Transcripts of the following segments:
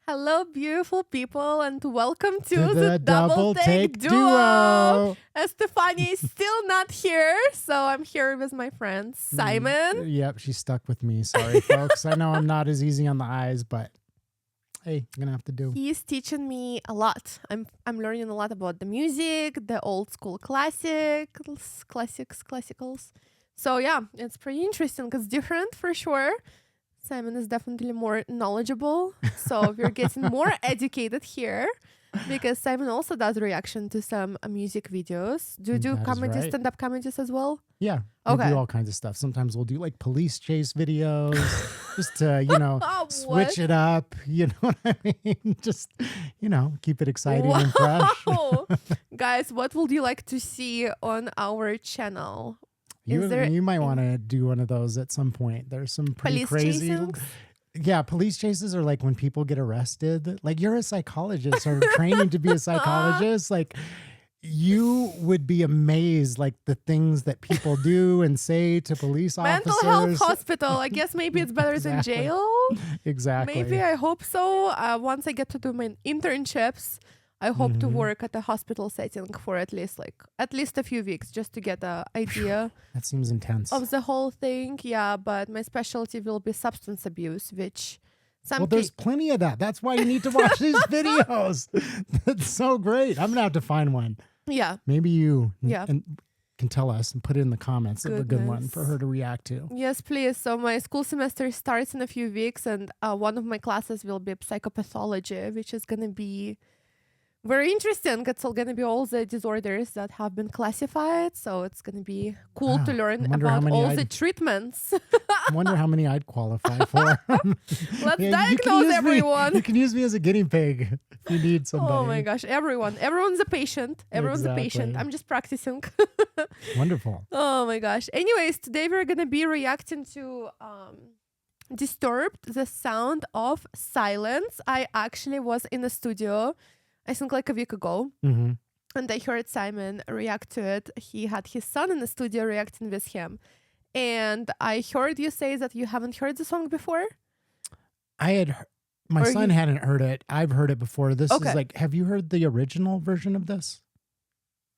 Hello, beautiful people, and welcome to To the Double Take Duo. Estefania is still not here, so I'm here with my friend Simon. Yep, she's stuck with me. Sorry, folks. I know I'm not as easy on the eyes, but hey, I'm gonna have to do. He's teaching me a lot. I'm learning a lot about the music, the old school classicals. So yeah, it's pretty interesting. It's different for sure. Simon is definitely more knowledgeable. So we're getting more educated here because Simon also does reaction to some music videos. Do you do That is comedy, right. stand-up comedies as well? Yeah, we Okay. do all kinds of stuff. Sometimes we'll do like police chase videos, just to switch it up. You know what I mean? Just keep it exciting and fresh. Wow. Guys, what would you like to see on our channel? You might want to do one of those at some point. There's some pretty Police crazy. chasings? Yeah, police chases are like when people get arrested. Like you're a psychologist or training to be a psychologist. Like you would be amazed, like the things that people do and say to police Mental officers. health hospital. I guess maybe it's better than Exactly. jail. Exactly. Maybe, I hope so. Once I get to do my internships, I hope to work at a hospital setting for at least a few weeks just to get an idea That seems intense. of the whole thing. Yeah, but my specialty will be substance abuse, which Well, there's plenty of that. That's why you need to watch these videos. That's so great. I'm gonna have to find one. yeah. Maybe you Yeah. can tell us and put it in the comments of a good one Goodness. for her to react to. Yes, please. So my school semester starts in a few weeks, and one of my classes will be psychopathology, which is gonna be very interesting. It's all gonna be all the disorders that have been classified. So it's gonna be cool to Wow. learn I wonder how about many all the I'd- treatments. I wonder how many I'd qualify for. Let's Yeah, you can diagnose use me. everyone. You can use me as a guinea pig if you need somebody. Oh my gosh, everyone's a patient. Everyone's a patient. Exactly. I'm just practicing. Wonderful. Oh my gosh. Anyways, today we're gonna be reacting to Disturbed, the sound of silence. I actually was in a studio, I think like a week ago, Hmm. and I heard Simon react to it. He had his son in the studio reacting with him. And I heard you say that you haven't heard the song before. My Or son you- hadn't heard it. I've heard it before. This Okay. is like, have you heard the original version of this?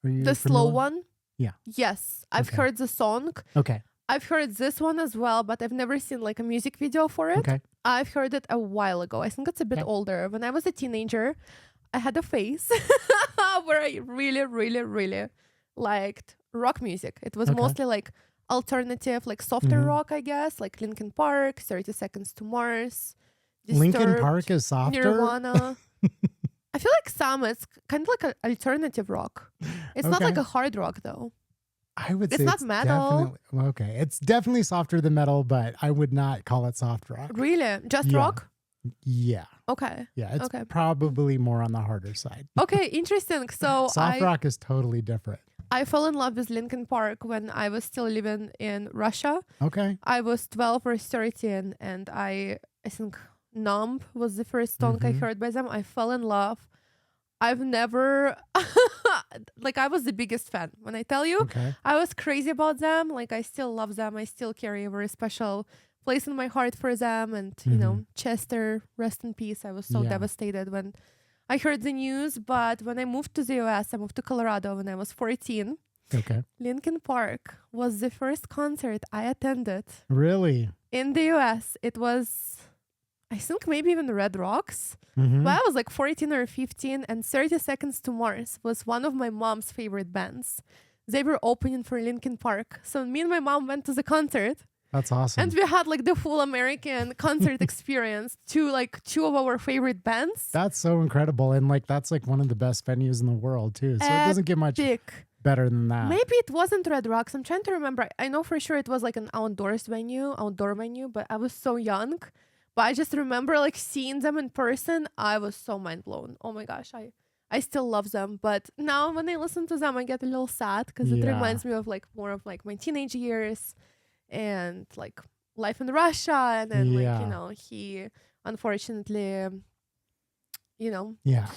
Are you The slow familiar? one? Yeah. Yes. I've Okay. heard the song. Okay. I've heard this one as well, but I've never seen like a music video for it. Okay. I've heard it a while ago. I think it's a bit Yeah. older. When I was a teenager, I had a phase where I really, really, really liked rock music. It was Okay. mostly like alternative, like softer Mhm. rock, I guess, like Linkin Park, 30 Seconds to Mars, Linkin Disturbed, Park is softer. Nirvana. I feel like some, it's kind of like an alternative rock. It's not Okay. like a hard rock though. I would It's say not metal. Okay. It's definitely softer than metal, but I would not call it soft rock. Really? Just Yeah. rock? Yeah. Okay. Yeah. It's Okay. probably more on the harder side. Okay, interesting. So Soft rock is totally different. I fell in love with Linkin Park when I was still living in Russia. Okay. I was 12 or 13, and I think Numb was the first song I Mhm. heard by them. I fell in love. I've never like I was the biggest fan. When I tell you, Okay. I was crazy about them. Like I still love them. I still carry a very special place in my heart for them. And you know, Chester, rest in peace. I was so Yeah. devastated when I heard the news. But when I moved to the US, I moved to Colorado when I was 14. Okay. Linkin Park was the first concert I attended Really? in the US. It was, I think, maybe even Red Rocks. Mhm. Well, I was like 14 or 15, and 30 Seconds to Mars was one of my mom's favorite bands. They were opening for Linkin Park. So me and my mom went to the concert, That's awesome. and we had like the full American concert experience to like two of our favorite bands. That's so incredible. And like that's like one of the best venues in the world too. So it doesn't get much Epic. better than that. Maybe it wasn't Red Rocks. I'm trying to remember. I know for sure it was like an outdoor venue, but I was so young. But I just remember like seeing them in person. I was so mind blown. Oh my gosh, I still love them. But now when I listen to them, I get a little sad because it Yeah. reminds me of like more of like my teenage years and like life in Russia. And then like, Yeah. you know, he unfortunately, you know, Yeah.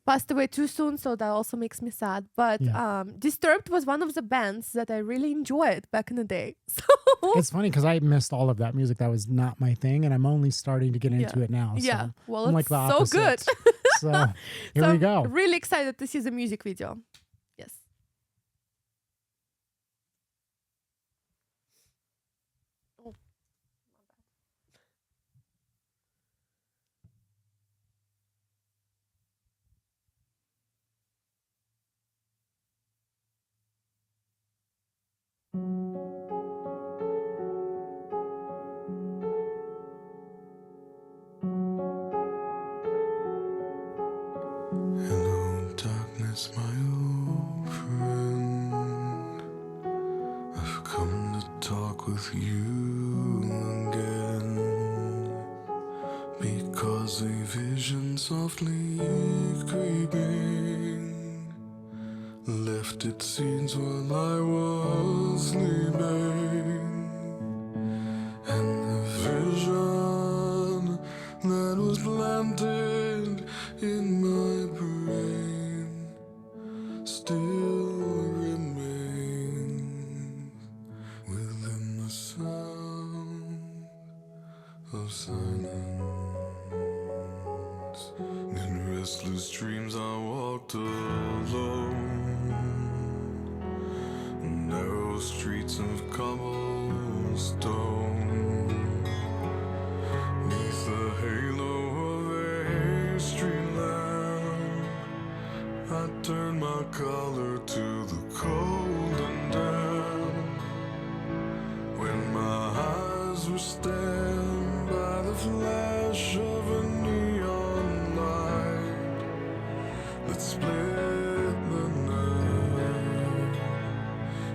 passed away too soon, so that also makes me sad. But Yeah. Disturbed was one of the bands that I really enjoyed back in the day. So It's funny because I missed all of that music. That was not my thing, and I'm only starting to get into it now. yeah, So well, I'm it's like the so opposite. good. So here So we go. I'm really excited to see the music video. Yes. Oh, Hello, darkness, my old friend. I've come to talk with you again. Because a vision softly creeping left its seeds while I was sleeping. And the vision that was planted in my brain still remains within the sound of silence. In restless dreams I walked alone, narrow streets of cobblestone. Neath the halo of a street lamp, I turned my collar to the cold and damp. When my eyes were stabbed by the flash of a neon light that split the night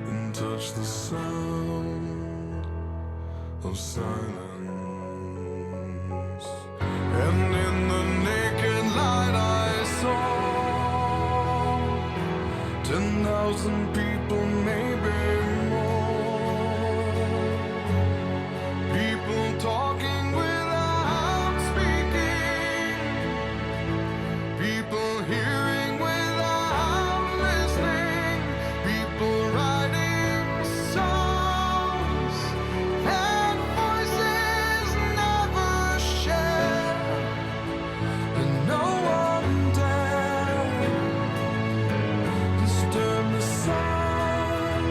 and touched the sound of silence. And in the naked light I saw 10,000 people, maybe more. People talking without speaking. People hearing without listening. People writing songs that voices never share. And no one dared disturb the sound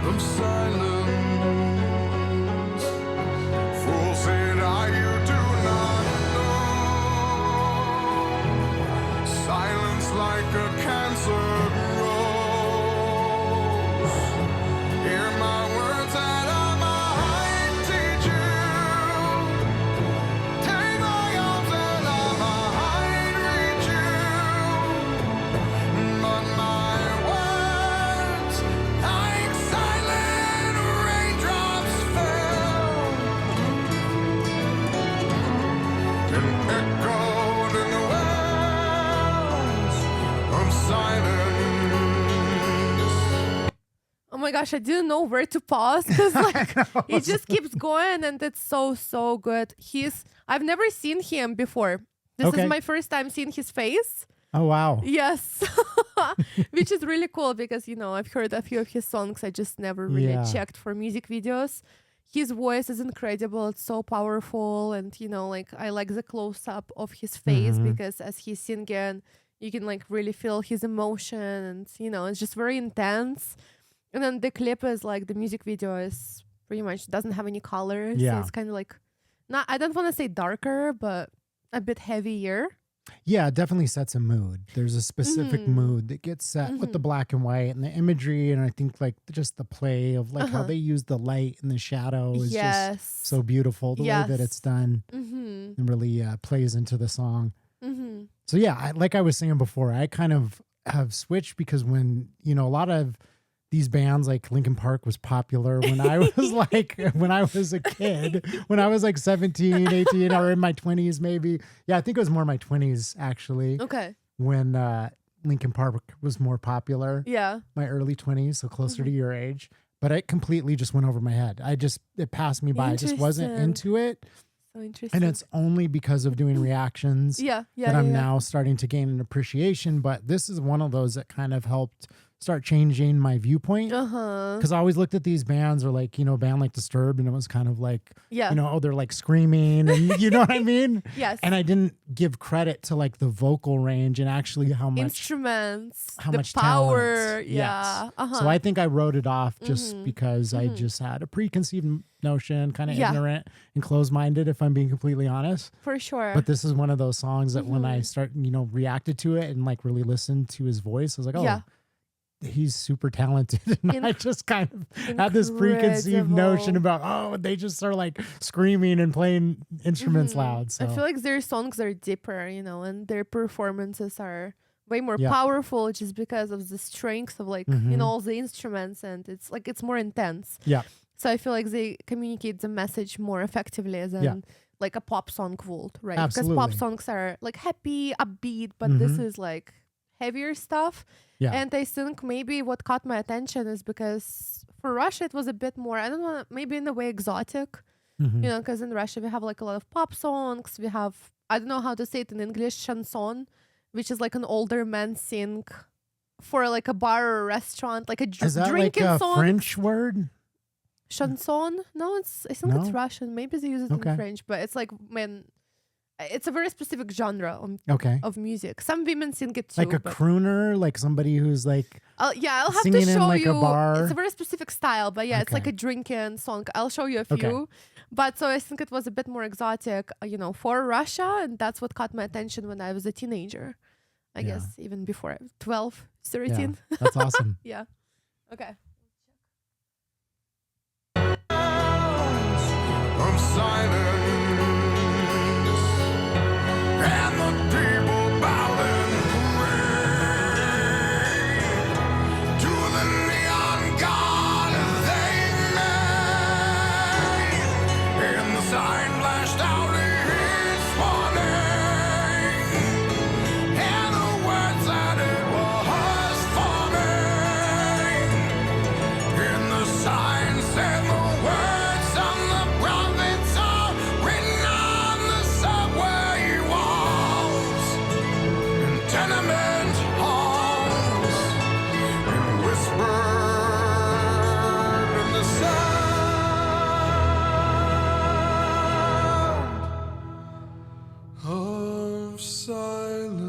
of silence. Fool said I, you do not know. Silence like a cancer grows. Hear my words that I might teach you. Take my arms and I might reach you. But my words, like silent raindrops, fell and echoed in the wells of silence. oh my gosh, I didn't know where to pause because like I know. it just keeps going and it's so good. I've never seen him before. This Okay. is my first time seeing his face. Oh wow. Yes. Which is really cool because, I've heard a few of his songs. I just never really Yeah. checked for music videos. His voice is incredible. It's so powerful. And, like I like the close up of his face Mhm. because as he's singing, you can like really feel his emotion and, it's just very intense. And then the clip is like the music video is pretty much doesn't have any color. So Yeah. it's kind of like, not, I don't want to say darker, but a bit heavier. Yeah, it definitely sets a mood. There's a specific Mhm. mood that gets set with the black and white and the imagery, and I think like just the play of like how Uh-huh. they use the light and the shadow is Yes. just so beautiful. The way that it's Yes. done Mm-hmm. and really plays into the song. Mm-hmm. So yeah, like I was saying before, I kind of have switched because when a lot of these bands like Linkin Park was popular when I was like when I was a kid, when I was like 17, 18 or in my 20s maybe. Yeah, I think it was more my 20s actually Okay. when Linkin Park was more popular. Yeah. My early 20s, so closer to your age. But it completely just went over my head. It passed me by. I just wasn't Interesting. into it. So interesting. And it's only because of doing reactions yeah, that I'm now starting to gain an appreciation. But this is one of those that kind of helped start changing my viewpoint. Uh-huh. Because I always looked at these bands or like, a band like Disturbed, and it was kind of like, Yeah. oh, they're like screaming and you know what I mean? Yes. And I didn't give credit to like the vocal range and actually how much instruments, how the much power. talent. Yeah. Yes. Uh-huh. So I think I wrote it off just because I just had a preconceived notion, kind of Yeah. ignorant and closed-minded, if I'm being completely honest. For sure. But this is one of those songs that when I start, reacted to it and like really listened to his voice, I was like, oh, Yeah. he's super talented. And I just kind of had this preconceived notion Incredible. about, oh, they just are like screaming and playing instruments loud. So I feel like their songs are deeper, and their performances are way more Yeah. powerful just because of the strength of like, all the instruments, and it's like it's more intense. yeah, So I feel like they communicate the message more effectively than like a pop song would, right? Because pop Absolutely. songs are like happy, upbeat, but this is like heavier stuff. yeah. And I think maybe what caught my attention is because for Russia it was a bit more, I don't know, maybe in a way exotic, Mhm. because in Russia we have like a lot of pop songs. We have, I don't know how to say it in English, chanson, which is like an older man sing for like a bar or a restaurant, like a Is that like drinking a song. French word? Chanson? No, I think it's No? Russian. Maybe they use it Okay. in French, but it's like it's a very specific genre Okay. of music. Some women sing it too. Like a but crooner, like somebody who's like, I'll have to singing in show like a you. bar? It's a very specific style, but yeah, it's like Okay. a drinking song. I'll show you a few. Okay. But so I think it was a bit more exotic, for Russia, and that's what caught my attention when I was a teenager. I Yeah. guess even before 12, yeah, 13. that's awesome. Yeah. Okay. of silence, and the people bowed and prayed to the neon god they made, and the sign flashed out his warning, and the words that it was forming, and the sign said the words on the prophets are written on the subway walls and tenement halls, and whispered in the sound of silence.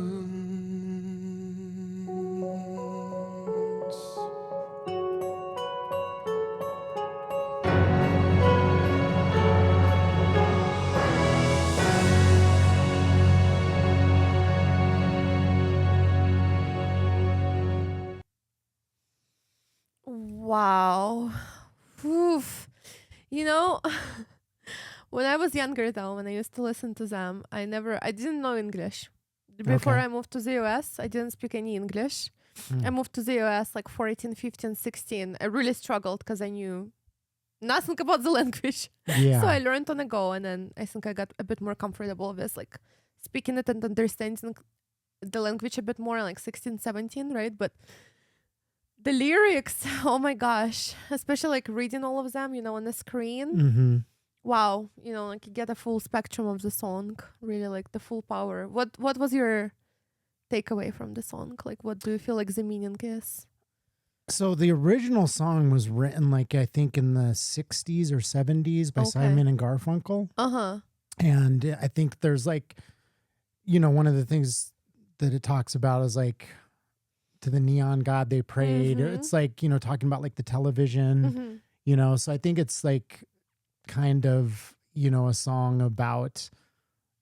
Wow. Oof. When I was younger though, when I used to listen to them, I didn't know English. Before Okay. I moved to the US, I didn't speak any English. Mm. I moved to the US like 14, 15, 16. I really struggled because I knew nothing about the language. Yeah. So I learned on the go, and then I think I got a bit more comfortable with like speaking it and understanding the language a bit more, like 16, 17, right? But the lyrics, oh my gosh, especially like reading all of them, on the screen. Mm-hmm. Wow, like you get a full spectrum of the song, really like the full power. What was your takeaway from the song? Like, what do you feel like the meaning is? So the original song was written like I think in the 60s or 70s by Okay. Simon and Garfunkel. Uh-huh. And I think there's like, one of the things that it talks about is like to the neon god they prayed. Mhm. It's like, talking about like the television, Mm-hmm. So I think it's like kind of, a song about,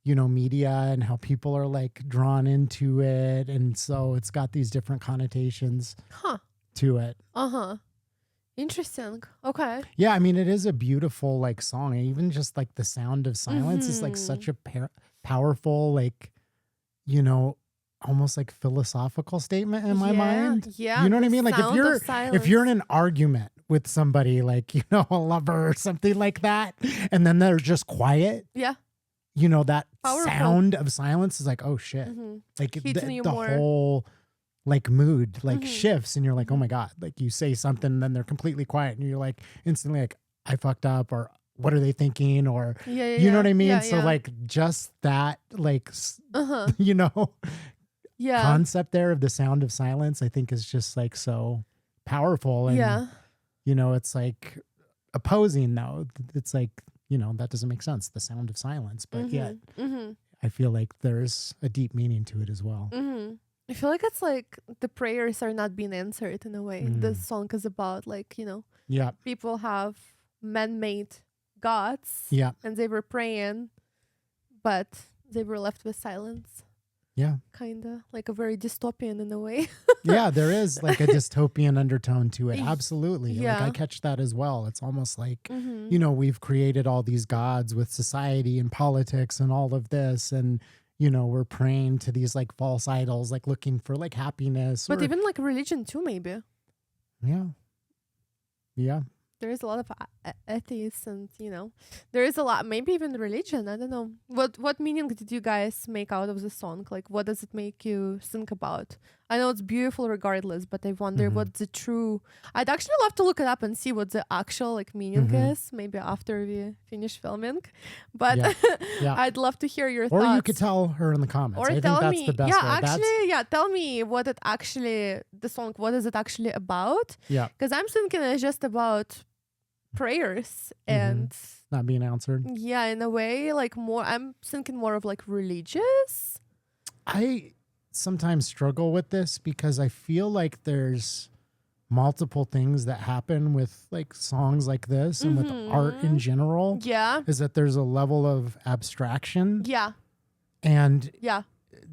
media and how people are like drawn into it. And so it's got these different connotations Huh. to it. Uh-huh. Interesting. Okay. Yeah, I mean, it is a beautiful like song. Even just like the sound of silence is like such a powerful, like, almost like philosophical statement in my mind. Yeah. You know what I the mean? Like sound of if you're in silence. an argument with somebody, like, a lover or something like that, and then they're just quiet, Yeah. that Powerful. sound of silence is like, oh shit. Mm-hmm. Like Hitting you the more. whole like mood like Mhm. shifts, and you're like, oh my God, like you say something and then they're completely quiet and you're like instantly like, I fucked up, or what are they thinking, or Yeah, you know what I mean? Yeah, So yeah. like just that, like, Uh-huh. you know, Yeah. concept there of the sound of silence, I think is just like so powerful. And, Yeah. you know, it's like opposing though. It's like, you know, that doesn't make sense. The sound of silence, but yet Mm-hmm. I feel like there's a deep meaning to it as well. Mm-hmm. I feel like it's like the prayers are not being answered in a way. The Mm. song is about like, Yeah. people have man-made gods Yeah. and they were praying, but they were left with silence. Yeah. Kinda like a very dystopian in a way. Yeah. There is like a dystopian undertone to it. Y- Absolutely. Like yeah. I catch that as well. It's almost like, Mm-hmm. you know, we've created all these gods with society and politics and all of this. And, you know, we're praying to these like false idols, like looking for like happiness. But or- even like religion too, maybe. yeah. Yeah. There is a lot of atheists, and there is a lot, maybe even religion. I don't know. What meaning did you guys make out of the song? Like, what does it make you think about? I know it's beautiful regardless, but I wonder Mhm. what the true. I'd actually love to look it up and see what the actual like meaning Mhm. is. Maybe after we finish filming, but Yeah. Yeah. I'd love to hear your Or thoughts. you could tell her in the comments. Or I think tell that's me, the best yeah, way. actually, yeah, tell me what it actually, the song, what is it actually about? Yeah. Because I'm thinking it's just about prayers Mhm. and Not being answered. yeah, in a way, like more, I'm thinking more of like religious. I sometimes struggle with this because I feel like there's multiple things that happen with like songs like this and with art in Mhm. general, Yeah, is that there's a level of abstraction, yeah, and yeah.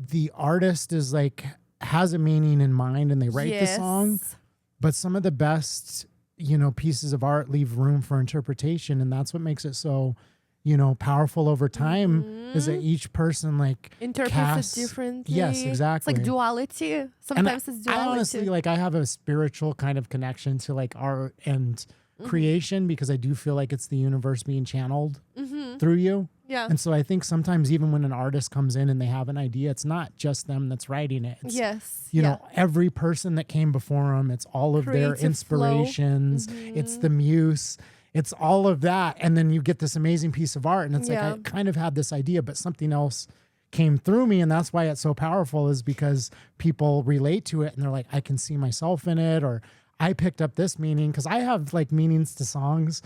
the artist is like has a meaning in mind and they write the song, Yes. but some of the best, you know, pieces of art leave room for interpretation, and that's what makes it so, you know, powerful over time, is that each person like Interprets casts- it differently. Yes, It's exactly. like duality. Sometimes it's I duality. honestly, like, I have a spiritual kind of connection to like art and creation, because I do feel like it's the universe being channeled through you. Yeah. And so I think sometimes even when an artist comes in and they have an idea, it's not just them that's writing it. It's, Yes. you yeah. know, every person that came before them, it's all of their Creative flow. inspirations, it's the muse, it's all of that. And then you get this amazing piece of art. And it's Yeah. like, I kind of had this idea, but something else came through me. And that's why it's so powerful, is because people relate to it and they're like, I can see myself in it, or I picked up this meaning, because I have like meanings to songs.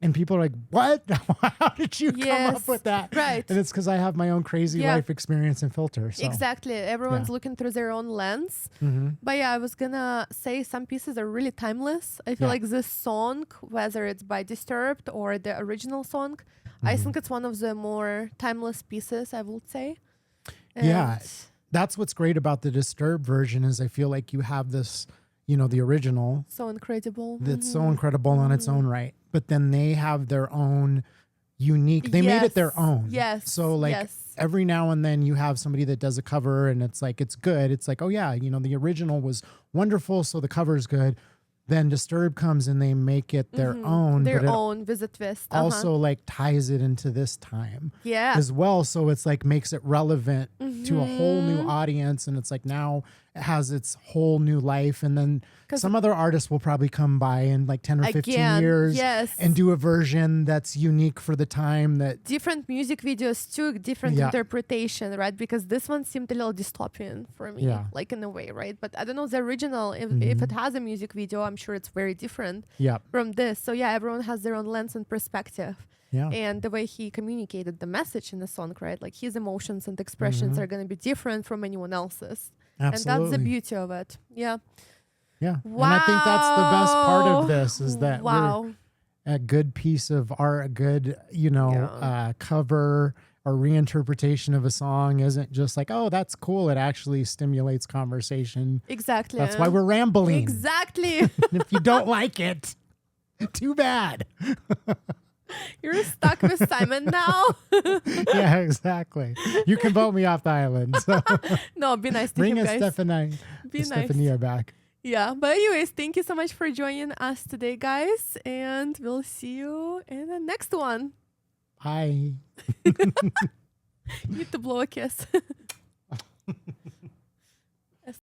And people are like, what? How did you come Yes, up with that? right. And it's because I have my own crazy Yeah. life experience and filter. So. Exactly. Everyone's Yeah. looking through their own lens. Mhm. But yeah, I was gonna say some pieces are really timeless. I feel Yeah. like this song, whether it's by Disturbed or the original song, I Mm-hmm. think it's one of the more timeless pieces, I would say. Yeah. And- That's what's great about the Disturbed version, is I feel like you have this, you know, the original So incredible. that's so Mhm. incredible on its own right, but then they have their own unique, they made it their Yes, own. yes, So like yes. every now and then you have somebody that does a cover and it's like, it's good. It's like, oh yeah, you know, the original was wonderful, so the cover's good. Then Disturbed comes and they make it their own, Their but it own visit twist. also like ties it into this time Yeah. as well. So it's like makes it relevant to a whole Mm-hmm. new audience. And it's like now it has its whole new life. And then 'Cause- some other artists will probably come by in like 10 or 15 Again, years yes. and do a version that's unique for the time that, Different music videos too, different Yeah. interpretation, right? Because this one seemed a little dystopian for me, Yeah. like in a way, right? But I don't know the original. If it has a music video, I'm sure it's very different yeah, from this. So yeah, everyone has their own lens and perspective, yeah, and the way he communicated the message in the song, right? Like his emotions and expressions are going to be different from anyone else's, absolutely. and that's the beauty of it. Yeah. Yeah. And I think that's the best part Wow. of this, is that wow. we're a good piece of art, a good, you know, Yeah. cover or reinterpretation of a song isn't just like, oh, that's cool. It actually stimulates conversation. Exactly. That's why we're rambling. Exactly. And if you don't like it, too bad. You're stuck with Simon now. Yeah, exactly. You can vote me off the island. So No, be nice to bring him, a guys. Be nice. Stephania back. Yeah, but anyways, thank you so much for joining us today, guys, and we'll see you in the next one. Bye. Need to blow a kiss.